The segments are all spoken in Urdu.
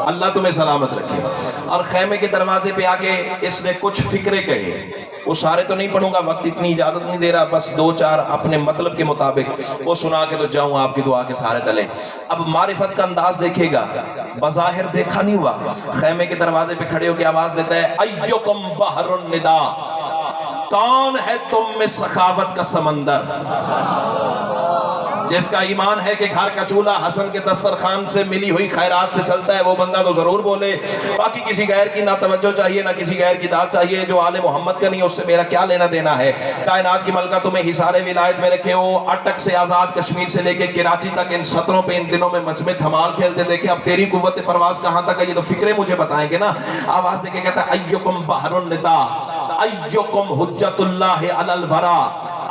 اللہ تمہیں سلامت رکھے۔ اور خیمے کے دروازے پہ آ کے اس نے کچھ فکرے کہے، وہ سارے تو نہیں پڑھوں گا، وقت اتنی اجازت نہیں دے رہا، بس دو چار اپنے مطلب کے مطابق وہ سنا کے تو جاؤں آپ کی دعا کے سارے تلے۔ اب معرفت کا انداز دیکھے گا، بظاہر دیکھا نہیں ہوا، خیمے کے دروازے پہ کھڑے ہو کے آواز دیتا ہے ایکم بحر النداء، کون ہے تم میں سخاوت کا سمندر؟ جس کا ایمان ہے کہ گھر کا چولہا حسن کے دسترخوان سے ملی ہوئی خیرات سے چلتا ہے، وہ بندہ تو ضرور بولے۔ باقی کسی غیر کی نہ توجہ چاہیے، نہ کسی غیر کی داد چاہیے، جو آل محمد کا نہیں اس سے میرا کیا لینا دینا ہے۔ کائنات کی ملکہ تمہیں حصار ولایت میں رکھے ہو، اٹک سے آزاد کشمیر سے لے کے کراچی تک ان سطروں پہ ان دنوں میں مجمع دھمال کھیلتے دیکھے، اب تیری قوت پرواز کہاں تک ہے، یہ تو فکرے مجھے بتائیں گے نا۔ آواز دے کے کہتا ہے ایکم بحر النداء، ایکم حجت اللہ علی الورا،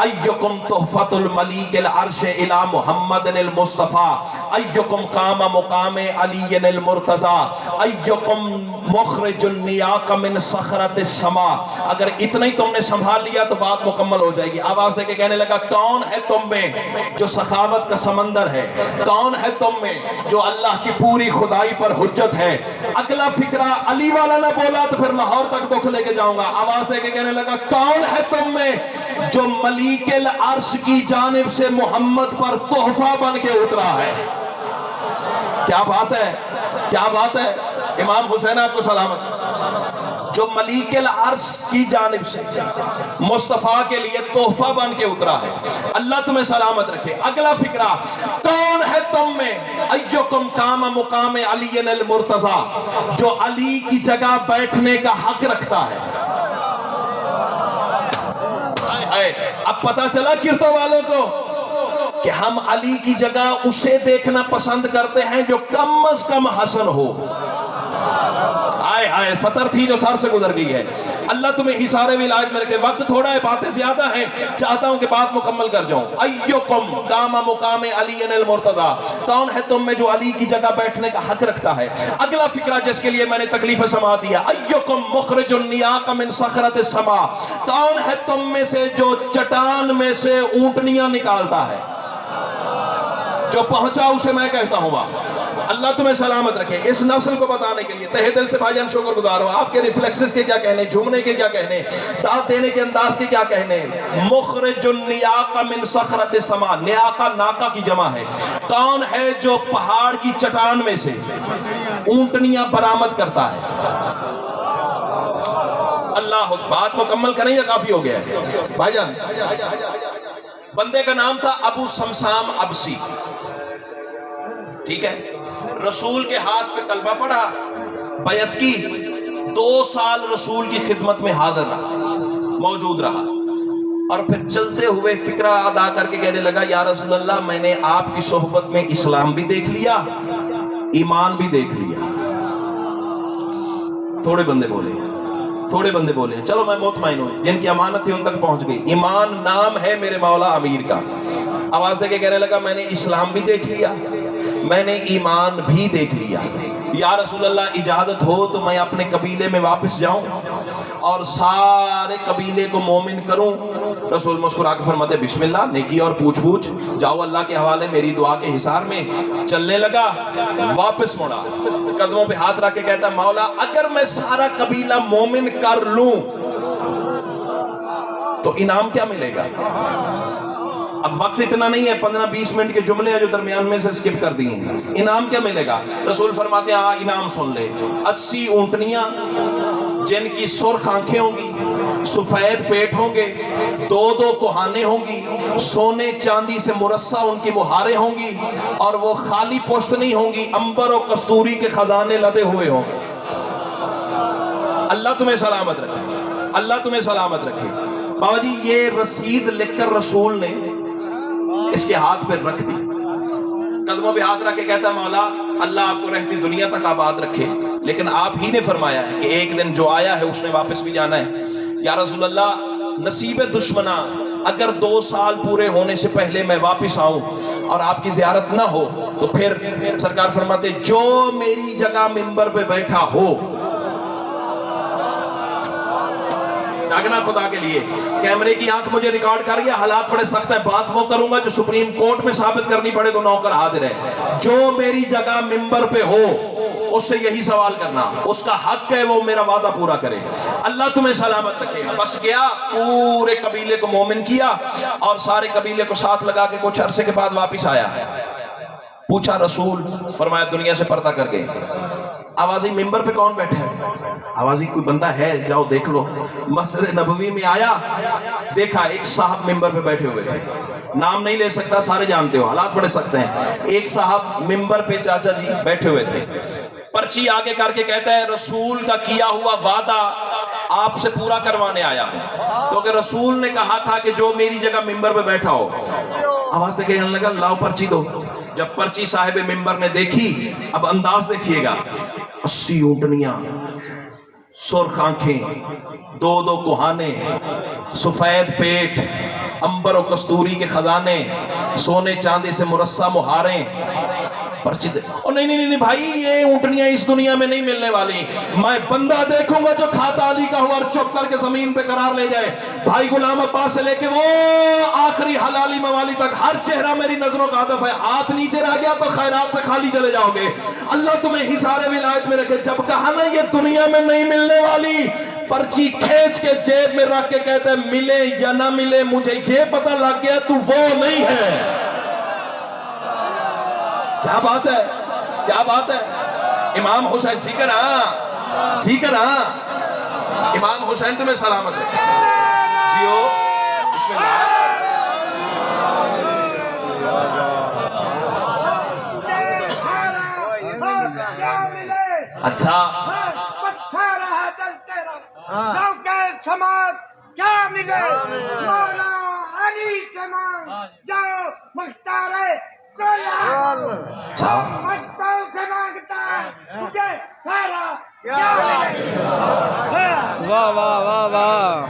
ایکم تحفت الملیک العرش الی محمد المصطفیٰ، ایکم قام مقام علی المرتضی، ایکم مخرج النیاق من صخرۃ السماء۔ اگر اتنا ہی تم نے سنبھال لیا تو بات مکمل ہو جائے گی۔ آواز دے کے کہنے لگا کون ہے تم میں جو سخاوت کا سمندر ہے، کون ہے تم میں جو اللہ کی پوری خدائی پر حجت ہے؟ اگلا فکرہ علی والا نہ بولا تو پھر لاہور تک دکھ لے کے جاؤں گا۔ آواز دے کے کہنے لگا کون ہے تم میں جو ملیک العرش کی جانب سے محمد پر تحفہ بن کے اترا ہے؟ کیا بات ہے، کیا بات ہے۔ امام حسین آپ کو سلامت، جو ملیک العرش کی جانب سے مصطفیٰ کے لیے تحفہ بن کے اترا ہے، اللہ تمہیں سلامت رکھے۔ اگلا فکرہ کون ہے تم میں ایکم قام مقام علی المرتضی، جو علی کی جگہ بیٹھنے کا حق رکھتا ہے؟ اب پتہ چلا کرتوں والوں کو کہ ہم علی کی جگہ اسے دیکھنا پسند کرتے ہیں جو کم از کم حسن ہو۔ آئے آئے سطر تھی جو سار سے گزر گئی ہے۔ اللہ تمہیں حصار ولایت میں رکھے۔ وقت تھوڑا ہے، باتیں زیادہ ہیں، چاہتا ہوں کہ بات مکمل کر جاؤں۔ ایکم قام مقام علی المرتضی، کون ہے تم میں جو علی کی جگہ بیٹھنے کا حق رکھتا ہے؟ اگلا فکرہ جس کے لیے میں نے تکلیف سما دیا، ایکم مخرج النیاق من صخرۃ السماء، کون ہے تم میں سے جو چٹان میں سے اونٹنیاں نکالتا ہے؟ جو پہنچا اسے میں کہتا ہوں واہ۔ اللہ تمہیں سلامت رکھے۔ اس نسل کو بتانے کے لیے تہہ دل سے بھائی جان شکر گزار ہوں۔ آپ کے ریفلیکسز کے کیا کہنے، جھومنے کے کیا کہنے، داد دینے کے انداز کے کیا کہنے۔ مخرج النیاق من صخرۃ السماء، نیاقہ ناقہ کی جمع ہے۔ کون ہے جو پہاڑ کی چٹان میں سے اونٹنیاں برآمد کرتا ہے؟ اللہ، بات مکمل کریں یا کافی ہو گیا ہے بھائی جان؟ بندے کا نام تھا ابو سمسام ابسی، ٹھیک ہے؟ رسول کے ہاتھ پہ کلمہ پڑھا، بیعت کی، 2 سال رسول کی خدمت میں حاضر رہا، موجود رہا، اور پھر چلتے ہوئے فکرہ ادا کر کے کہنے لگا یا رسول اللہ، میں نے آپ کی صحبت میں اسلام بھی دیکھ لیا، ایمان بھی دیکھ لیا۔ تھوڑے بندے بولے چلو میں مطمئن ہوں، جن کی امانت تھی ان تک پہنچ گئی۔ ایمان نام ہے میرے مولا امیر کا۔ آواز دے کے کہنے لگا میں نے اسلام بھی دیکھ لیا، میں نے ایمان بھی دیکھ لیا، یا رسول اللہ اجازت ہو تو میں اپنے قبیلے میں واپس جاؤں اور سارے قبیلے کو مومن کروں؟ رسول مسکرا کے فرماتے بسم اللہ، نیکی اور پوچھ جاؤ اللہ کے حوالے، میری دعا کے حصار میں۔ چلنے لگا، واپس مڑا، قدموں پہ ہاتھ رکھ کے کہتا مولا اگر میں سارا قبیلہ مومن کر لوں تو انعام کیا ملے گا؟ اب وقت اتنا نہیں ہے، 15-20 منٹ کے جملے ہیں جو درمیان میں سے سکپ کر دیے ہیں۔ انعام کیا ملے گا؟ رسول فرماتے ہیں ہاں انعام سن لے، 80 اونٹنیاں جن کی سرخ آنکھیں ہوں گی، سفید پیٹ ہوں گے، 2 کوہانے ہوں گی، سونے چاندی سے مرصع ان کی مہاریں ہوں گی، اور وہ خالی پشت نہیں ہوں گی، عنبر و کستوری کے خزانے لدے ہوئے ہوں گے۔ اللہ تمہیں سلامت رکھے، اللہ تمہیں سلامت رکھے۔ بابا جی یہ رسید لکھ کر رسول نے اس کے ہاتھ پہ رکھ دی، قدموں پہ ہاتھ رکھ کے کہتا مولا اللہ آپ کو رہتی دنیا تک آباد رکھے، لیکن آپ ہی نے فرمایا ہے کہ ایک دن جو آیا ہے اس نے واپس بھی جانا ہے۔ یا رسول اللہ نصیب دشمنا اگر 2 سال پورے ہونے سے پہلے میں واپس آؤں اور آپ کی زیارت نہ ہو تو پھر سرکار فرماتے جو میری جگہ منبر پہ بیٹھا ہو، جاگنا خدا کے لیے، کیمرے کی آنکھ مجھے ریکارڈ کر گیا، حالات بڑے سخت ہیں، بات وہ کروں گا جو سپریم کورٹ میں ثابت کرنی پڑے تو نوکر حاضر ہے، جو میری جگہ منبر پہ ہو اس سے یہی سوال کرنا، اس کا حق ہے وہ میرا وعدہ پورا کرے، اللہ تمہیں سلامت رکھے گا۔ بس گیا، پورے قبیلے کو مومن کیا اور سارے قبیلے کو ساتھ لگا کے کچھ عرصے کے بعد واپس آیا۔ پوچھا رسول، فرمایا دنیا سے پردہ کر گئے۔ آوازی ممبر پہ کون بیٹھا ہے؟ آوازی کوئی بندہ ہے، جاؤ دیکھ لو۔ مسجد نبوی میں آیا، دیکھا ایک صاحب ممبر پہ بیٹھے ہوئے تھے، نام نہیں لے سکتا، سارے جانتے ہو، حالات بڑے سکتے ہیں۔ ایک صاحب ممبر پہ چاچا جی بیٹھے ہوئے تھے، پرچی آگے کر کے کہتا ہے رسول کا کیا ہوا وعدہ آپ سے پورا کروانے آیا ہوں، کیونکہ رسول نے کہا تھا کہ جو میری جگہ ممبر پہ بیٹھا ہو۔ آواز دیکھے کہنے لگا لاؤ پرچی دو۔ جب پرچی صاحب ممبر نے دیکھی، اب انداز دیکھیے گا، 80 اونٹنیاں، سرخ آنکھیں، 2 کوہانے، سفید پیٹ، امبر و کستوری کے خزانے، سونے چاندی سے مرصع مہاریں، پرچی دے۔ اور نہیں بھائی، یہ اونٹنیاں اس دنیا میں نہیں ملنے والی، میں بندہ دیکھوں گا جو کھاتا علی کا ہو اور چپ کر کے زمین پہ قرار لے جائے۔ بھائی غلام عباس سے لے کے وہ آخری حلالی موالی تک ہر چہرہ میری نظروں کا ہدف ہے، ہاتھ نیچے رہ گیا تو خیرات سے خالی چلے جاؤ گے، اللہ تمہیں حصار ولایت میں رکھے۔ جب کہا نا یہ دنیا میں نہیں ملنے والی، پرچی کھینچ کے جیب میں رکھ کے کہتے ہیں ملے یا نہ ملے مجھے یہ پتہ لگ گیا تو وہ نہیں ہے۔ کیا بات ہے، کیا بات ہے۔ امام حسین جی کر ہاں، جی کر ہاں، امام حسین تمہیں سلامت ہے جیو، بسم اللہ۔ اچھا کیا ملے مولا علی کے مان جاؤ مختار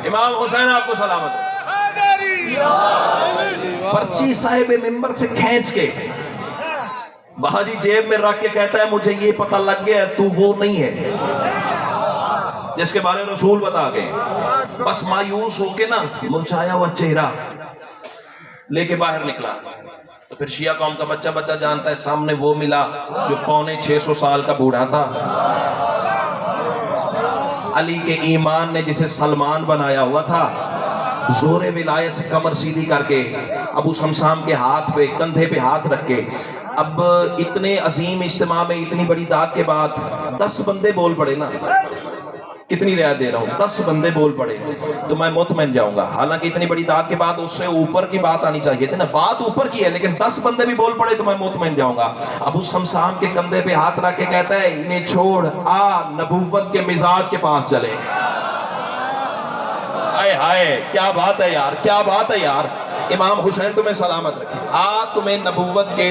امام حسین آپ کو سلامت ہے۔ پرچی صاحب ممبر سے کھینچ کے بہاجی جیب میں رکھ کے کہتا ہے مجھے یہ پتہ لگ گیا تو وہ نہیں ہے جس کے بارے رسول بتا گئے۔ بس مایوس ہو کے نا مرجھایا ہوا چہرہ لے کے باہر نکلا، تو پھر شیعہ قوم کا بچہ جانتا ہے سامنے وہ ملا جو 650 سال کا بوڑھا تھا، علی کے ایمان نے جسے سلمان بنایا ہوا تھا، زور ولایت سے کمر سیدھی کر کے ابو سمسام کے ہاتھ پہ کندھے پہ ہاتھ رکھ کے، اب اتنے عظیم اجتماع میں اتنی بڑی داد کے بعد 10 بندے بول پڑے نا، کتنی رعایت دے رہا ہوں، 10 بندے بول پڑے تو میں مطمئن جاؤں گا۔ حالانکہ اتنی بڑی داد کے بعد اس سے اوپر کی بات آنی چاہیے تھی نا، بات اوپر کی ہے لیکن 10 بندے بھی بول پڑے تو میں مطمئن جاؤں گا۔ ابو سمسام کے کندھے پہ ہاتھ رکھ کے کہتا ہے انہیں چھوڑ، آ نبوت کے مزاج کے پاس چلے۔ ہائے ہائے کیا بات ہے یار، کیا بات ہے یار۔ امام حسین تمہیں سلامت رکھے، آ تمہیں نبوت کے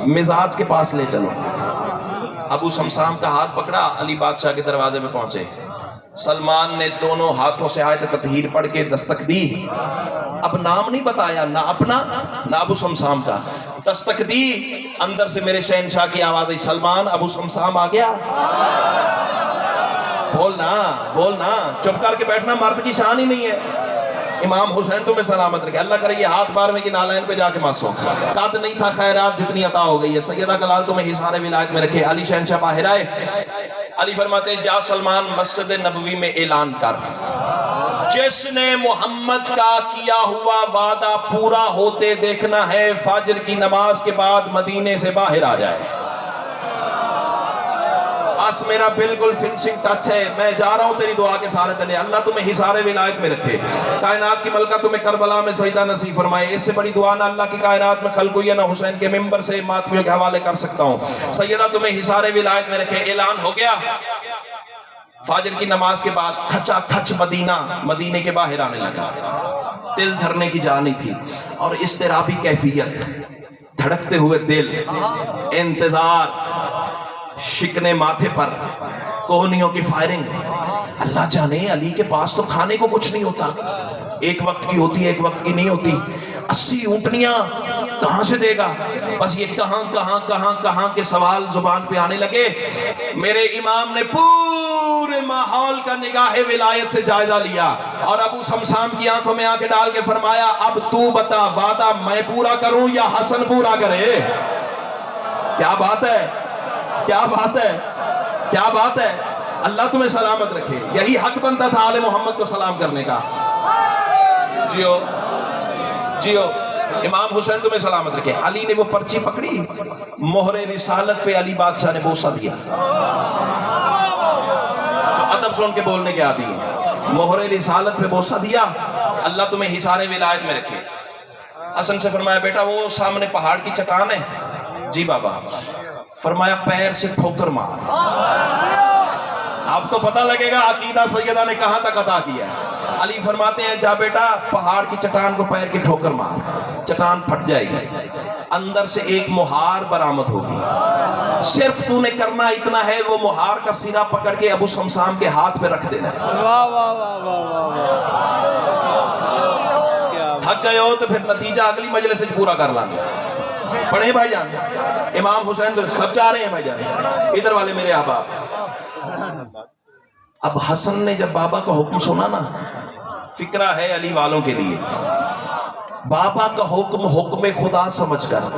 مزاج کے پاس لے چلو۔ ابو سمسام کا ہاتھ پکڑا، علی بادشاہ کے دروازے میں پہنچے، سلمان نے دونوں ہاتھوں سے آیت تطہیر پڑھ کے دستک دی، اب نام نہیں بتایا، نہ اپنا نہ ابو سمسام کا، دستک دی، اندر سے میرے شہنشاہ کی آواز آئی سلمان ابو سمسام آ گیا۔ بولنا بولنا، چپ کر کے بیٹھنا مرد کی شان ہی نہیں ہے۔ امام حسین تمہیں سلامت رکھے، اللہ کرے یہ ہاتھ بار میں کہ نالین پہ جا کے ماسو، قد نہیں تھا خیرات جتنی عطا ہو گئی ہے، سیدہ کلال تمہیں حصار ولایت میں رکھے۔ علی شہنشاہ باہر آئے، علی فرماتے ہیں جا سلمان مسجد نبوی میں اعلان کر، جس نے محمد کا کیا ہوا وعدہ پورا ہوتے دیکھنا ہے فجر کی نماز کے بعد مدینے سے باہر آ جائے۔ بس میرا بالکل فنشنگ ٹچ ہے، میں جا رہا ہوں تیری دعا کے سارے تلے، اللہ تمہیں حصار ولایت میں رکھے، کائنات کی ملکہ تمہیں کربلا میں سجدہ نصیب فرمائے۔ اس سے بڑی دعا نہ اللہ کی کائنات میں خلق ہوئی ہے، نہ حسین کے ممبر سے ماتمیوں کے حوالے کر سکتا ہوں۔ سیدہ تمہیں حصار ولایت میں رکھے۔ اعلان ہو گیا، فجر کی نماز کے بعد کھچا کھچ مدینے کے باہر آنے لگا، دل دھرنے کی جا نہیں تھی، اور اضطرابی کیفیت، دھڑکتے ہوئے دل، انتظار، شکنے ماتھے پر، کوہنیوں کی فائرنگ۔ اللہ جانے علی کے پاس تو کھانے کو کچھ نہیں ہوتا، ایک وقت کی ہوتی ہے ایک وقت کی نہیں ہوتی، 80 اونٹنیاں کہاں سے دے گا؟ بس یہ کہاں کے سوال زبان پہ آنے لگے۔ میرے امام نے پورے ماحول کا نگاہ ولایت سے جائزہ لیا اور ابو سمسام کی آنکھوں میں آنکھیں ڈال کے فرمایا اب تو بتا وعدہ میں پورا کروں یا حسن پورا کرے؟ کیا بات ہے، کیا بات ہے۔ کیا بات ہے، اللہ تمہیں سلامت رکھے. یہی حق بنتا تھا آل محمد کو سلام کرنے کا. جیو جیو. امام حسین تمہیں سلامت رکھے. علی نے وہ پرچی پکڑی، مہر رسالت پہ علی بادشاہ نے بوسہ دیا. جو ادب سن کے بولنے کے عادی ہیں، مہر رسالت پہ بوسہ دیا. اللہ تمہیں حصار ولایت میں رکھے. حسن سے فرمایا بیٹا وہ سامنے پہاڑ کی چٹان ہے. جی بابا. فرمایا پیر سے ٹھوکر مار. اب تو پتہ لگے گا عقیدہ سیدہ نے کہاں تک عطا کیا ہے. علی فرماتے ہیں جا بیٹا پہاڑ کی چٹان کو پیر کی ٹھوکر مار. چٹان پھٹ جائے گی، اندر سے ایک مہار برآمد ہوگی. صرف تو نے کرنا اتنا ہے، وہ مہار کا سینہ پکڑ کے ابو سمسام کے ہاتھ پہ رکھ دینا. تھک گئے ہو تو پھر نتیجہ اگلی مجلس سے پورا کر لیں گے. پڑھیں بھائی جان. امام حسین تو سب چاہ رہے ہیں بھائی جان. ادھر والے میرے احباب. اب حسن نے جب بابا کا حکم سنا نا، فکرہ ہے علی والوں کے لیے، بابا کا حکم حکم خدا سمجھ کر،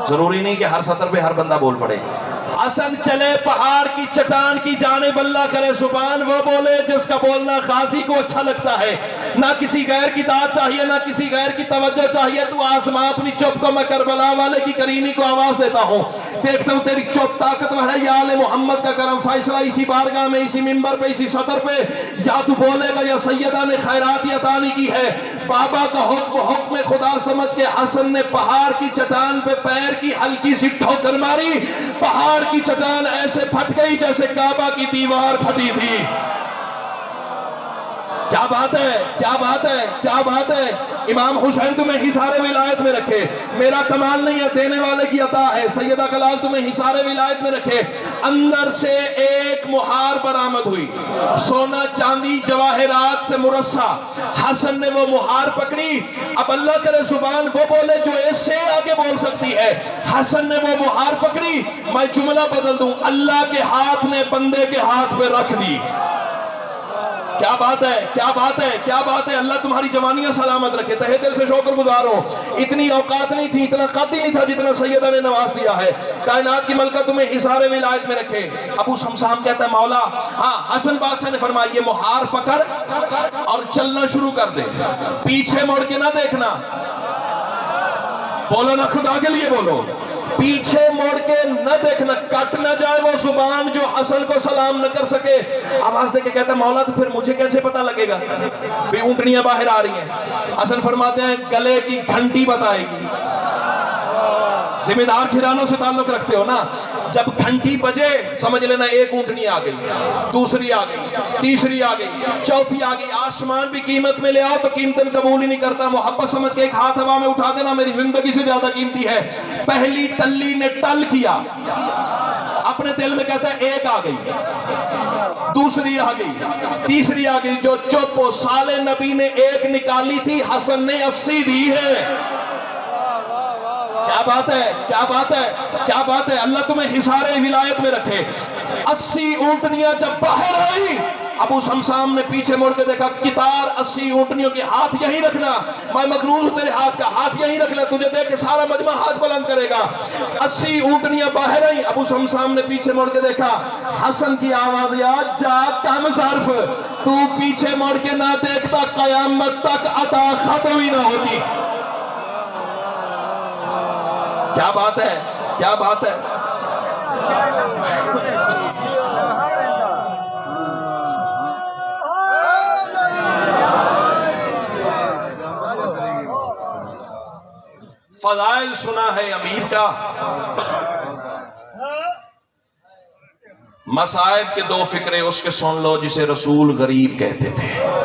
ضروری نہیں کہ ہر سطر پہ ہر بندہ بول پڑے. حسن چلے پہاڑ کی چٹان کی جانب، اللہ کرے زبان وہ بولے جس کا بولنا غازی کو اچھا لگتا ہے. نہ کسی غیر کی داد چاہیے، نہ کسی غیر کی توجہ چاہیے. تو آسماں اپنی چپ کو، میں کربلا والے کی کریمی کو آواز دیتا ہوں. دیکھتا ہوں تیری چپ طاقتور ہے یا آل محمد کا کرم فیصلہ اسی بارگاہ میں، اسی منبر پہ، اسی سطر پہ. یا تو بولے گا یا سیدہ نے خیرات عطا نہیں کی ہے. بابا کا حکم حکم خدا سمجھ کے حسن نے پہاڑ کی چٹان پہ پیر کی ہلکی سی ٹھوکر ماری. پہاڑ کی چٹان ایسے پھٹ گئی جیسے کعبہ کی دیوار پھٹی تھی. کیا بات ہے، کیا بات ہے، کیا بات ہے. امام حسین تمہیں حصار ولایت میں رکھے. میرا کمال نہیں ہے، دینے والے کی عطا ہے. سیدہ کلال تمہیں حصار ولایت میں رکھے. اندر سے ایک مہار برآمد ہوئی، سونا چاندی جواہرات سے مرصع. حسن نے وہ مہار پکڑی. اب اللہ کرے زبان وہ بولے جو اس سے آگے بول سکتی ہے. حسن نے وہ مہار پکڑی. میں جملہ بدل دوں، اللہ کے ہاتھ نے بندے کے ہاتھ پہ رکھ دی. کیا بات ہے، کیا بات ہے، کیا بات ہے. اللہ تمہاری جوانیاں سلامت رکھے. تہہ دل سے شکر گزار ہو. اتنی اوقات نہیں تھی، اتنا قد ہی نہیں تھا جتنا سیدہ نے نواز دیا ہے. کائنات کی ملکہ تمہیں حصار ولایت میں رکھے. ابو سمسام کہتا ہے مولا، ہاں حسن بادشاہ نے فرمایا یہ مہار پکڑ اور چلنا شروع کر دے. پیچھے مڑ کے نہ دیکھنا. بولو نا خدا کے لیے بولو. پیچھے موڑ کے نہ دیکھنا، کٹ نہ جائے وہ زبان جو حسن کو سلام نہ کر سکے. آواز دے کے کہتا ہے مولا تو پھر مجھے کیسے پتہ لگے گا بھی اونٹنیاں باہر آ رہی ہیں. حسن فرماتے ہیں گلے کی گھنٹی بتائے گی. ذمہ دار گھرانوں سے تعلق رکھتے ہو نا. جب گھنٹی بجے سمجھ لینا ایک اونٹنی آ گئی، دوسری آ گئی، تیسری آ گئی، چوتھی آ گئی. آسمان بھی قیمت میں لے آؤ تو قیمتاً قبول ہی نہیں کرتا. محبت سمجھ کے ایک ہاتھ ہوا میں اٹھا دینا، میری زندگی سے زیادہ قیمتی ہے. پہلی ٹلی نے ٹل کیا، اپنے دل میں کہتا ہے ایک آ گئی، دوسری آ گئی، تیسری آ گئی. جو چپ ہو، سال نبی نے ایک نکالی تھی، حسن نے 80 دی ہے. کیا بات ہے، کیا بات ہے، کیا بات ہے. اللہ تمہیں حصار ولایت میں رکھے. 80 اونٹنیاں جب باہر آئی، ابو سمسام نے پیچھے مڑ کے دیکھا. کتار 80 اونٹنیوں کے ہاتھ یہی رکھنا، میں مقروض ہوں تیرے ہاتھ کا، ہاتھ یہی رکھنا. تجھے دیکھ کے سارا مجمع ہاتھ بلند کرے گا. 80 اونٹنیاں باہر آئی. ابو سمسام نے پیچھے مڑ کے دیکھا. حسن کی آواز یاد جا کم ظرف، تو پیچھے مڑ کے نہ دیکھتا قیامت تک عطا ختم ہی نہ ہوتی. کیا بات ہے، کیا بات ہے. فضائل سنا ہے امیر کا، مصائب کے 2 فکرے اس کے سن لو جسے رسول غریب کہتے تھے.